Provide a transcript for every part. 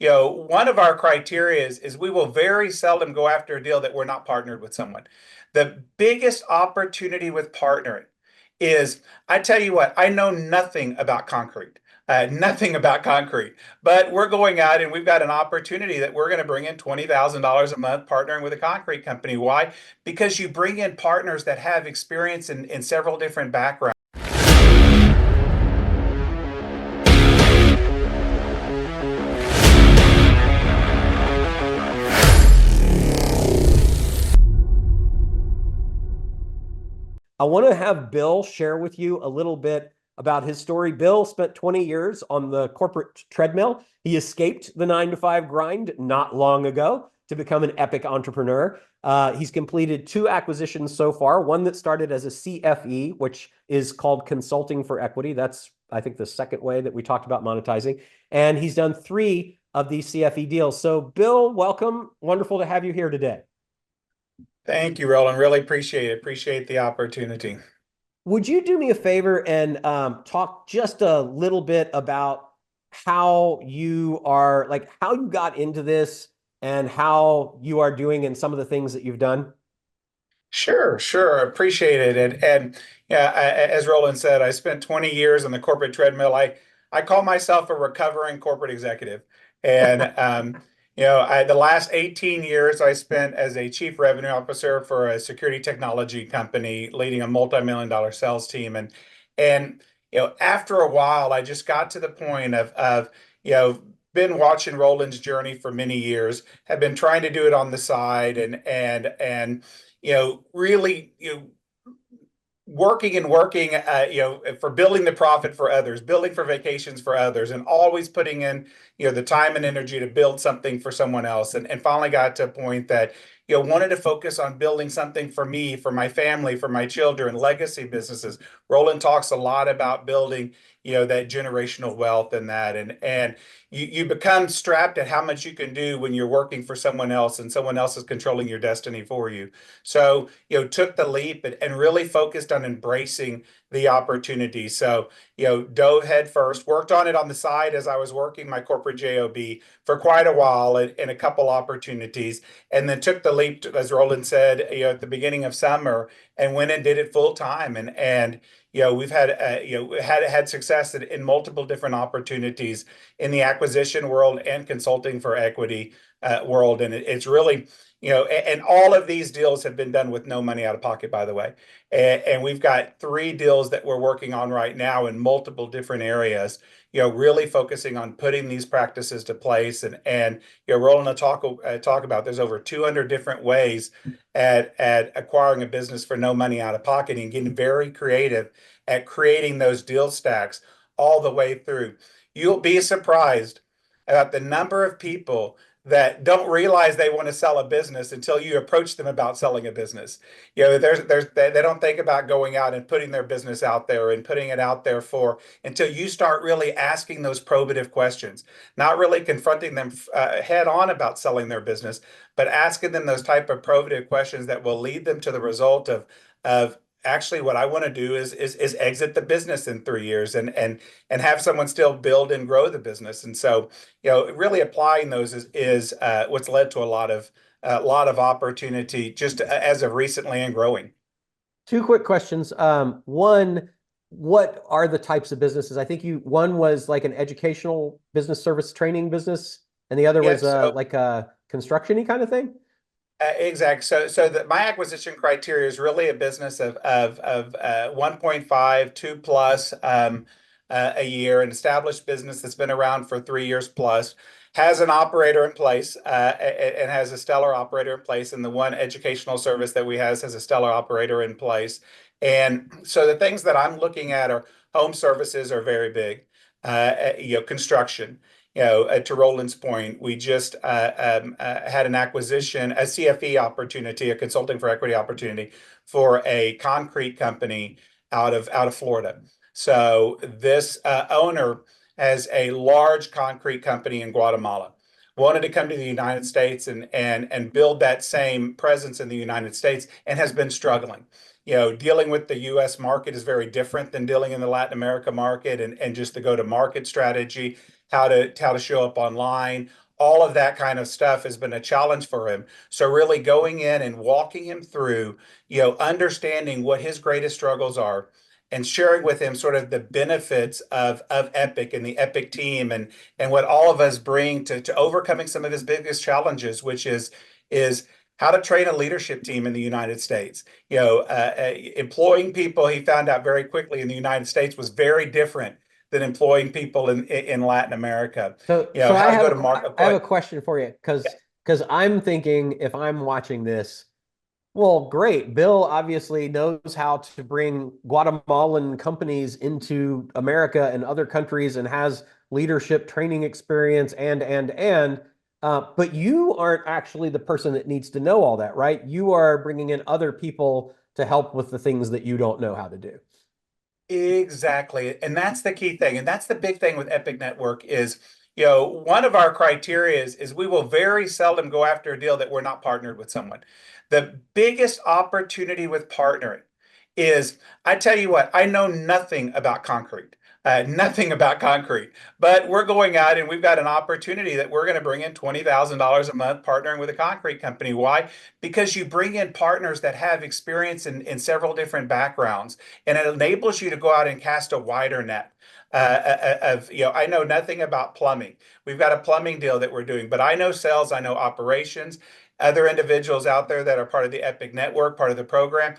one of our criteria is we will very seldom go after a deal that we're not partnered with someone. The biggest opportunity with partnering is, I tell you what, I know nothing about concrete. Nothing about concrete, but we're going out and we've got an opportunity that we're going to bring in $20,000 a month partnering with a concrete company. Why? Because you bring in partners that have experience in several different backgrounds. I want to have Bill share with you a little bit about his story. Bill spent 20 years on the corporate treadmill. He escaped the 9 to 5 grind not long ago to become an epic entrepreneur. He's completed 2 acquisitions so far, one that started as a CFE, which is called consulting for equity. That's, I think, the second way that we talked about monetizing. And he's done 3 of these CFE deals. So, Bill, welcome. Wonderful to have you here today. Thank you, Roland. Really appreciate it. Appreciate the opportunity. Would you do me a favor and talk just a little bit about how you are, like how you got into this and how you are doing and some of the things that you've done? Sure. Appreciate it. And yeah, as Roland said, I spent 20 years on the corporate treadmill. I call myself a recovering corporate executive. And the last 18 years I spent as a chief revenue officer for a security technology company, leading a multi-million-dollar sales team. And after a while, I just got to the point of been watching Roland's journey for many years, have been trying to do it on the side and really, working and working, for building the profit for others, building for vacations for others, and always putting in, the time and energy to build something for someone else. And finally got to a point that, wanted to focus on building something for me, for my family, for my children, legacy businesses. Roland talks a lot about building, that generational wealth and that. And you become strapped at how much you can do when you're working for someone else and someone else is controlling your destiny for you. So, took the leap and really focused on embracing the opportunity. So, dove head first, worked on it on the side as I was working my corporate job for quite a while in a couple opportunities, and then took the leap, as Roland said, at the beginning of summer, and went and did it full time. And we've had success in multiple different opportunities in the acquisition world and consulting for equity world. And it's really, and all of these deals have been done with no money out of pocket, by the way. And we've got 3 deals that we're working on right now in multiple different areas, really focusing on putting these practices to place. And Roland will talk about there's over 200 different ways at acquiring a business for no money out of pocket and getting very creative at creating those deal stacks all the way through. You'll be surprised about the number of people that don't realize they want to sell a business until you approach them about selling a business. They don't think about going out and putting their business out there and putting it out there until you start really asking those probative questions, not really confronting them head on about selling their business, but asking them those type of probative questions that will lead them to the result of actually what I want to do is exit the business in 3 years and have someone still build and grow the business. And so, really applying those is what's led to a lot of opportunity just as of recently and growing. 2 quick questions. One, what are the types of businesses? I think one was like an educational business service training business, and the other was Yes. So like a construction-y kind of thing. Exactly. So my acquisition criteria is really a business of 1.5, 2 plus a year, an established business that's been around for 3 years plus, has an operator in place, and has a stellar operator in place, and the one educational service that we has a stellar operator in place. And so the things that I'm looking at are home services are very big, construction. To Roland's point, we just had an acquisition, a CFE opportunity, a consulting for equity opportunity for a concrete company out of Florida. So this owner has a large concrete company in Guatemala. Wanted to come to the United States and build that same presence in the United States, and has been struggling. Dealing with the US market is very different than dealing in the Latin America market, and just the go-to-market strategy, how to show up online, all of that kind of stuff has been a challenge for him. So really going in and walking him through, understanding what his greatest struggles are and sharing with him sort of the benefits of Epic and the Epic team and what all of us bring to overcoming some of his biggest challenges, which is how to train a leadership team in the United States. Employing people, he found out very quickly in the United States was very different than employing people in Latin America. So How to go to market. I have a question for you because I'm thinking if I'm watching this, well, great. Bill obviously knows how to bring Guatemalan companies into America and other countries and has leadership training experience but you aren't actually the person that needs to know all that, right? You are bringing in other people to help with the things that you don't know how to do. Exactly. And that's the key thing. And that's the big thing with Epic Network is, one of our criteria is we will very seldom go after a deal that we're not partnered with someone. The biggest opportunity with partnering is, I tell you what, I know nothing about concrete. Nothing about concrete, but we're going out and we've got an opportunity that we're going to bring in $20,000 a month partnering with a concrete company. Why? Because you bring in partners that have experience in several different backgrounds, and it enables you to go out and cast a wider net. I know nothing about plumbing. We've got a plumbing deal that we're doing, but I know sales, I know operations. Other individuals out there that are part of the Epic Network, part of the program,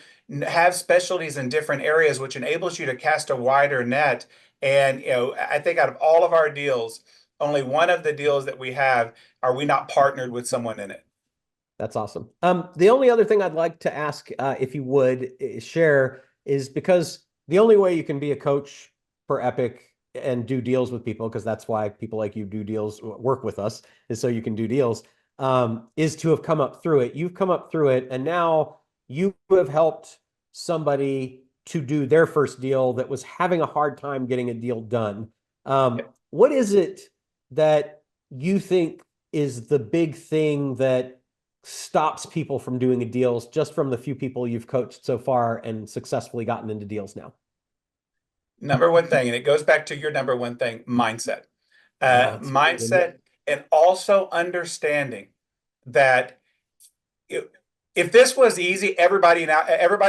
have specialties in different areas, which enables you to cast a wider net. And I think out of all of our deals, only one of the deals that we have are we not partnered with someone in it. That's awesome. The only other thing I'd like to ask, if you would share, is because the only way you can be a coach for Epic and do deals with people, because that's why people like you do deals, work with us, is so you can do deals, is to have come up through it. You've come up through it, and now you have helped somebody to do their first deal that was having a hard time getting a deal done. What is it that you think is the big thing that stops people from doing a deals just from the few people you've coached so far and successfully gotten into deals now? Number one thing, and it goes back to your number one thing, mindset. That's Mindset, and also understanding that if this was easy, everybody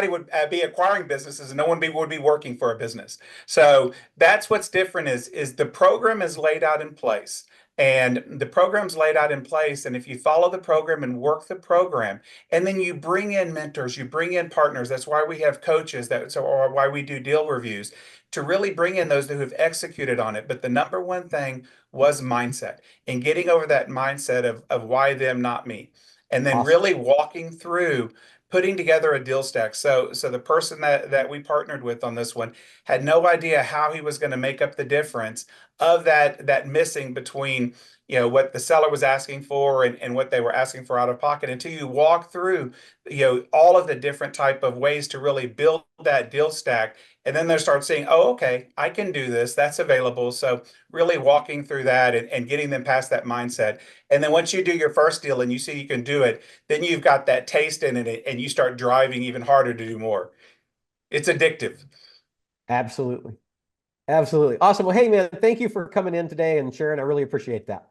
would be acquiring businesses and no one would be working for a business. So that's what's different is the program is laid out in place. And the program's laid out in place. And if you follow the program and work the program, and then you bring in mentors, you bring in partners, that's why we have coaches, or why we do deal reviews, to really bring in those who have executed on it. But the number one thing was mindset and getting over that mindset of why them, not me, and then awesome. really walking through putting together a deal stack. So the person that we partnered with on this one had no idea how he was going to make up the difference of that missing between what the seller was asking for and what they were asking for out of pocket, until you walk through all of the different type of ways to really build that deal stack. And then they start seeing, oh, okay, I can do this, that's available. So really walking through that and getting them past that mindset. And then once you do your first deal and you see you can do it, then you've got that taste in it and you start driving even harder to do more. It's addictive. Absolutely. Absolutely. Awesome. Well, hey, man, thank you for coming in today and sharing. I really appreciate that.